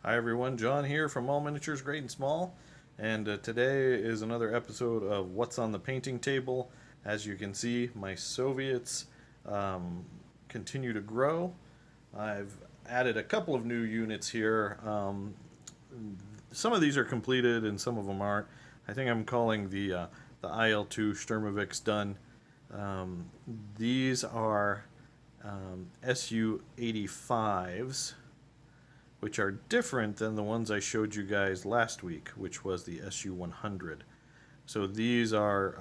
Hi everyone, John here from All Miniatures Great and Small, and today is another episode of What's on the Painting Table. As you can see, my Soviets um, continue to grow. I've added a couple of new units here. Some of these are completed and some of them aren't. I think I'm calling the IL-2 Sturmovix done. Um, these are SU-85s, which are different than the ones I showed you guys last week, which was the SU-100. So these are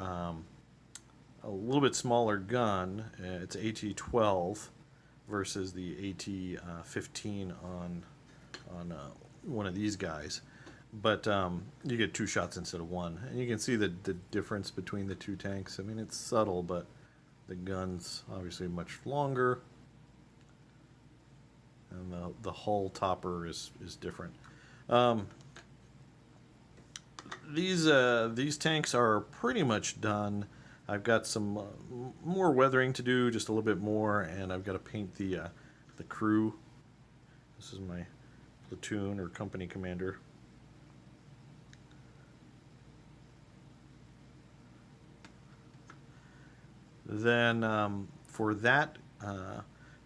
a little bit smaller gun. It's AT-12 versus the AT-15 on one of these guys. But you get two shots instead of one. And you can see the difference between the two tanks. I mean, it's subtle, but the gun's obviously much longer. And the hull topper is different. Um, these tanks are pretty much done. I've got some more weathering to do, just a little bit more, and I've got to paint the crew. This is my platoon or company commander. Then for that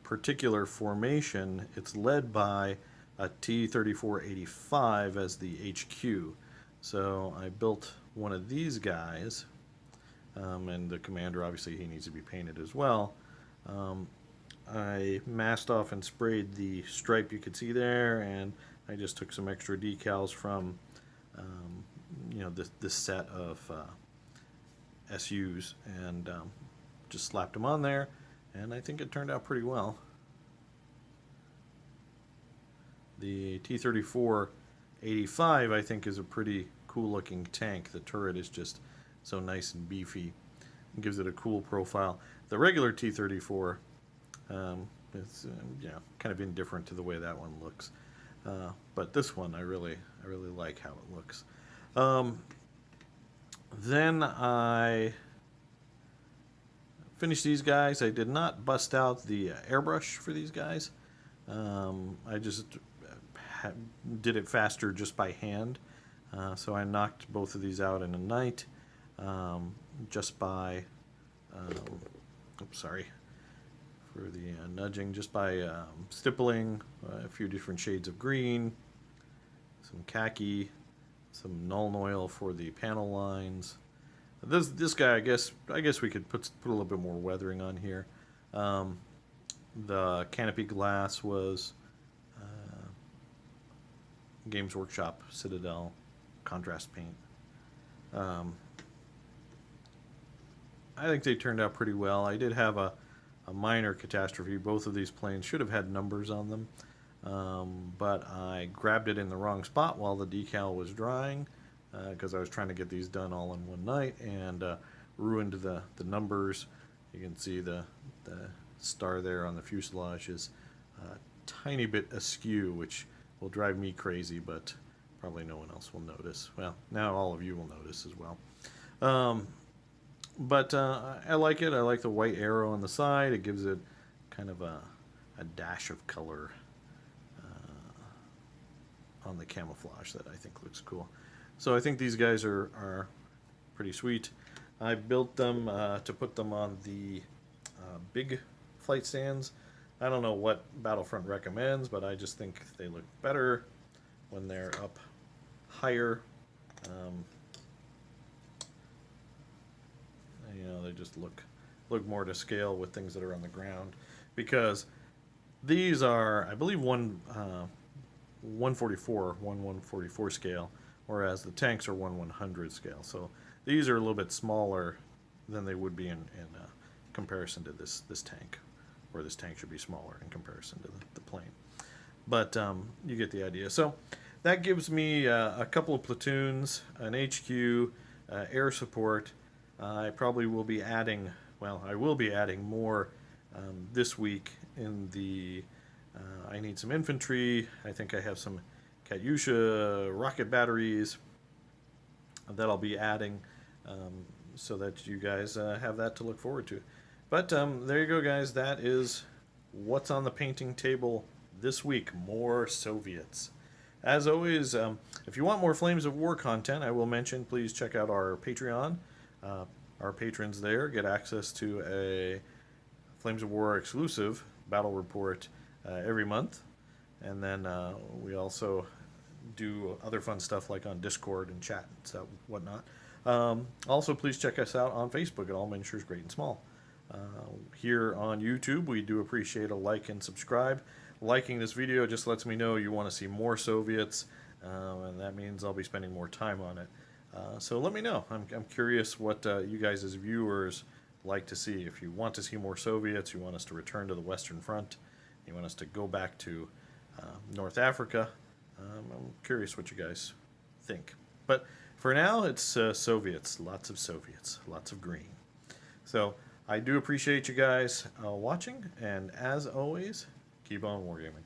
particular formation, it's led by a T-3485 as the HQ. So I built one of these guys, and the commander, obviously, he needs to be painted as well. I masked off and sprayed the stripe you could see there, and I just took some extra decals from, this set of SUs and just slapped them on there, and I think it turned out pretty well. The T-34 85, I think, is a pretty cool looking tank. The turret is just so nice and beefy. It gives it a cool profile. The regular T-34 is kind of indifferent to the way that one looks. But this one, I really like how it looks. Then I finished these guys. I did not bust out the airbrush for these guys. I just did it faster just by hand. So I knocked both of these out in a night just by, sorry for the nudging, just by stippling a few different shades of green, some khaki, some Nuln Oil for the panel lines. This guy, I guess we could put a little bit more weathering on here. The canopy glass was Games Workshop Citadel contrast paint. I think they turned out pretty well. I did have a minor catastrophe. Both of these planes should have had numbers on them, but I grabbed it in the wrong spot while the decal was drying because I was trying to get these done all in one night, and ruined the numbers. You can see the star there on the fuselage is a tiny bit askew, which will drive me crazy, but probably no one else will notice. Well, now all of you will notice as well. But I like it. I like the white arrow on the side. It gives it kind of a dash of color on the camouflage that I think looks cool. So I think these guys are pretty sweet. I built them to put them on the big flight stands. I don't know what Battlefront recommends, but I just think they look better when they're up higher. They just look more to scale with things that are on the ground, because these are, I believe, 144 scale, whereas the tanks are 1/100 scale. So these are a little bit smaller than they would be in comparison to this tank, where this tank should be smaller in comparison to the plane. But you get the idea. So that gives me a couple of platoons, an HQ, air support. I probably will be adding, I will be adding more this week in the, I need some infantry. I think I have some Katyusha rocket batteries that I'll be adding, so that you guys have that to look forward to. But there you go, guys. That is what's on the painting table this week. More Soviets. As always, if you want more Flames of War content, I will mention, please check out our Patreon. Uh, our patrons there get access to a Flames of War exclusive battle report every month. And then we also do other fun stuff like on Discord and chat and stuff, whatnot. Also, please check us out on Facebook at All Miniatures Great and Small. Here on YouTube, we do appreciate a like and subscribe. Liking this video just lets me know you want to see more Soviets, and that means I'll be spending more time on it. So let me know. I'm curious what you guys as viewers like to see. If you want to see more Soviets, you want us to return to the Western Front, you want us to go back to North Africa, I'm curious what you guys think. But for now, it's Soviets, lots of green. So I do appreciate you guys watching, and as always, keep on wargaming.